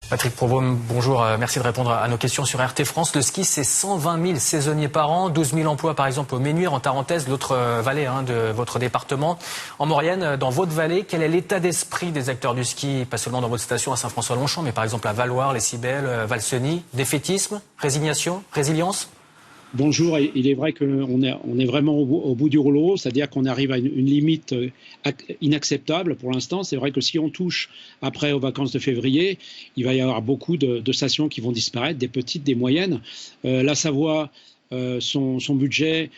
Patrick Provost, bonjour, merci de répondre à nos questions sur RT France. Le ski, c'est 120 000 saisonniers par an, 12 000 emplois par exemple au Ménuire, en Tarentaise, l'autre vallée de votre département. En Maurienne, dans votre vallée, quel est l'état d'esprit des acteurs du ski, pas seulement dans votre station à Saint-François-Longchamp, mais par exemple à Valloires, les Cybèles, Valseny? Défaitisme, résignation, résilience? Bonjour, il est vrai qu'on est vraiment au bout du rouleau, c'est-à-dire qu'on arrive à une limite inacceptable pour l'instant. C'est vrai que si on touche après aux vacances de février, il va y avoir beaucoup de stations qui vont disparaître, des petites, des moyennes. La Savoie, son budget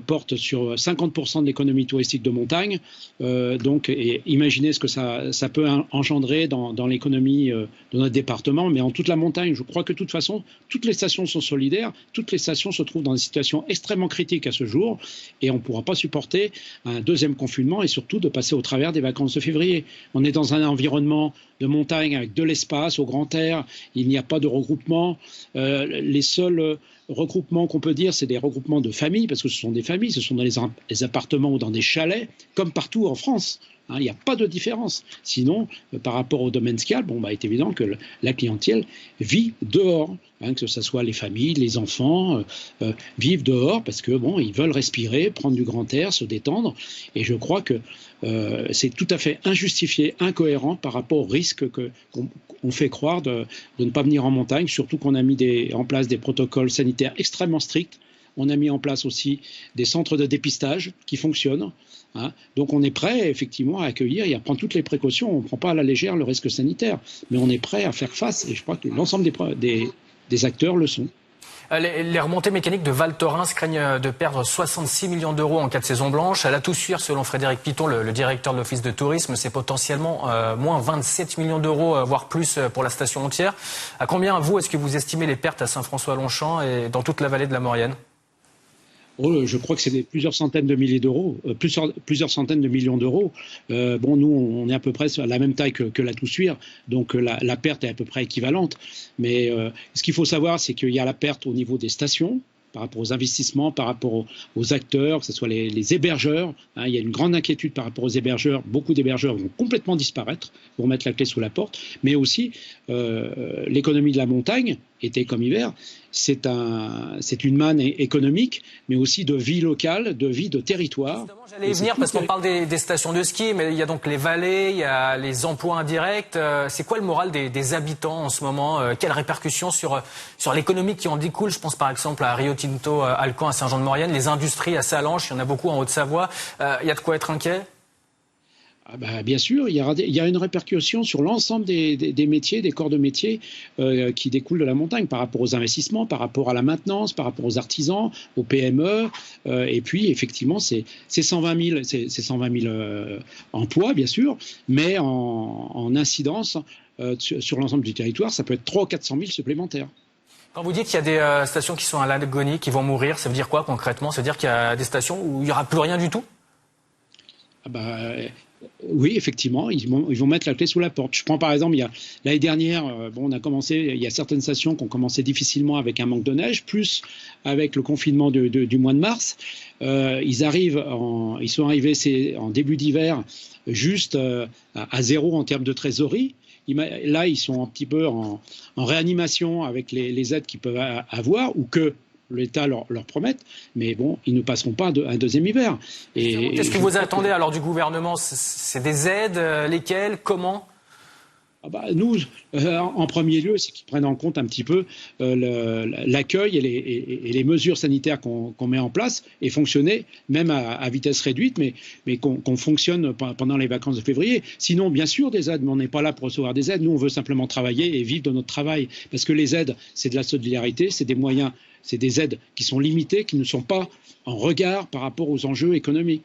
porte sur 50% de l'économie touristique de montagne. Et imaginez ce que ça peut engendrer dans l'économie de notre département. Mais en toute la montagne, je crois que de toute façon, toutes les stations sont solidaires. Toutes les stations se trouvent dans des situations extrêmement critiques à ce jour. Et on ne pourra pas supporter un deuxième confinement et surtout de passer au travers des vacances de février. On est dans un environnement de montagne avec de l'espace au grand air. Il n'y a pas de regroupement. Les seuls regroupements qu'on peut dire, c'est des regroupements de familles, parce que ce sont des familles, ce sont dans les appartements ou dans des chalets, comme partout en France. Il n'y a pas de différence. Sinon, par rapport au domaine skiable, il est évident que la clientèle vit dehors, que ce soit les familles, les enfants, vivent dehors parce que ils veulent respirer, prendre du grand air, se détendre. Et je crois que c'est tout à fait injustifié, incohérent par rapport au risque qu'on fait croire de ne pas venir en montagne, surtout qu'on a mis en place des protocoles sanitaires extrêmement stricts. On a mis en place aussi des centres de dépistage qui fonctionnent. Donc on est prêt effectivement à accueillir et à prendre toutes les précautions. On ne prend pas à la légère le risque sanitaire, mais on est prêt à faire face. Et je crois que l'ensemble des acteurs le sont. Les remontées mécaniques de Val Thorens craignent de perdre 66 millions d'euros en cas de saison blanche. À la Toussuire, selon Frédéric Piton, le directeur de l'Office de tourisme, c'est potentiellement moins 27 millions d'euros, voire plus pour la station entière. À combien, vous, est-ce que vous estimez les pertes à Saint-François-Longchamp et dans toute la vallée de la Maurienne ? Je crois que c'est plusieurs centaines de milliers d'euros, plusieurs centaines de millions d'euros. Nous, on est à peu près à la même taille que la Toussuire, donc la perte est à peu près équivalente. Mais ce qu'il faut savoir, c'est qu'il y a la perte au niveau des stations, par rapport aux investissements, par rapport aux acteurs, que ce soit les hébergeurs. Il y a une grande inquiétude par rapport aux hébergeurs. Beaucoup d'hébergeurs vont complètement disparaître, vont mettre la clé sous la porte. Mais aussi, l'économie de la montagne, été comme hiver, c'est une manne économique, mais aussi de vie locale, de vie de territoire. Justement, j'allais y venir parce qu'on parle des stations de ski, mais il y a donc les vallées, il y a les emplois indirects. C'est quoi le moral des habitants en ce moment ? Quelles répercussions sur l'économie qui en découle ? Je pense par exemple à Rio Tinto, Alcan, à Saint-Jean-de-Maurienne, les industries à Sallanches, il y en a beaucoup en Haute-Savoie. Il y a de quoi être inquiet ? Bien sûr, il y a une répercussion sur l'ensemble des métiers, des corps de métier qui découlent de la montagne par rapport aux investissements, par rapport à la maintenance, par rapport aux artisans, aux PME. Et puis, effectivement, c'est 120 000 emplois, bien sûr, mais en incidence sur l'ensemble du territoire, ça peut être 300 ou 400 000 supplémentaires. Quand vous dites qu'il y a des stations qui sont à l'agonie, qui vont mourir, ça veut dire quoi concrètement ? Ça veut dire qu'il y a des stations où il n'y aura plus rien du tout ? Oui, effectivement, ils vont mettre la clé sous la porte. Je prends par exemple, l'année dernière, il y a certaines stations qui ont commencé difficilement avec un manque de neige, plus avec le confinement du mois de mars. Ils sont arrivés en début d'hiver juste à zéro en termes de trésorerie. Là, ils sont un petit peu en réanimation avec les aides qu'ils peuvent avoir ou que l'État leur promette, mais ils ne passeront pas un deuxième hiver. Qu'est-ce que vous attendez alors du gouvernement ? C'est des aides, lesquelles, comment ? Nous, en premier lieu, c'est qu'ils prennent en compte un petit peu l'accueil et les mesures sanitaires qu'on met en place et fonctionner, même à vitesse réduite, mais qu'on fonctionne pendant les vacances de février. Sinon, bien sûr, des aides, mais on n'est pas là pour recevoir des aides. Nous, on veut simplement travailler et vivre de notre travail. Parce que les aides, c'est de la solidarité, c'est des moyens, c'est des aides qui sont limitées, qui ne sont pas en regard par rapport aux enjeux économiques.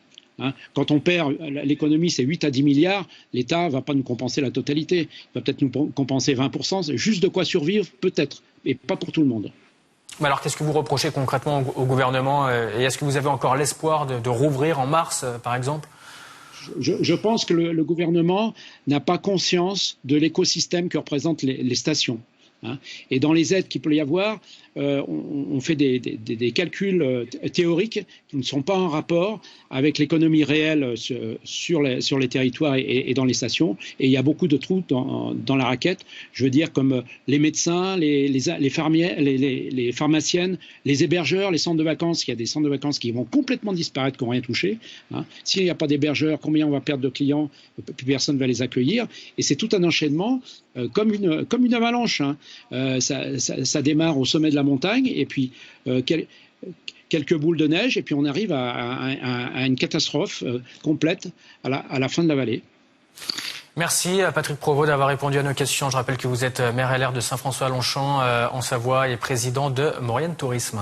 Quand on perd l'économie, c'est 8 à 10 milliards, l'État ne va pas nous compenser la totalité. Il va peut-être nous compenser 20%, c'est juste de quoi survivre, peut-être, mais pas pour tout le monde. Mais alors, qu'est-ce que vous reprochez concrètement au gouvernement ? Et est-ce que vous avez encore l'espoir de rouvrir en mars, par exemple ? Je pense que le gouvernement n'a pas conscience de l'écosystème que représentent les stations. hein. Et dans les aides qu'il peut y avoir, on fait des calculs théoriques qui ne sont pas en rapport avec l'économie réelle sur les territoires et dans les stations. Et il y a beaucoup de trous dans la raquette. Je veux dire, comme les médecins, les pharmaciennes, les hébergeurs, les centres de vacances. Il y a des centres de vacances qui vont complètement disparaître, qui n'ont rien touché, hein. S'il n'y a pas d'hébergeurs, combien on va perdre de clients? Plus personne ne va les accueillir. Et c'est tout un enchaînement, comme une avalanche, hein. Ça démarre au sommet de la montagne, et puis quelques boules de neige, et puis on arrive à une catastrophe complète à la fin de la vallée. Merci à Patrick Provost d'avoir répondu à nos questions. Je rappelle que vous êtes maire LR de Saint-François-Longchamp en Savoie et président de Maurienne Tourisme.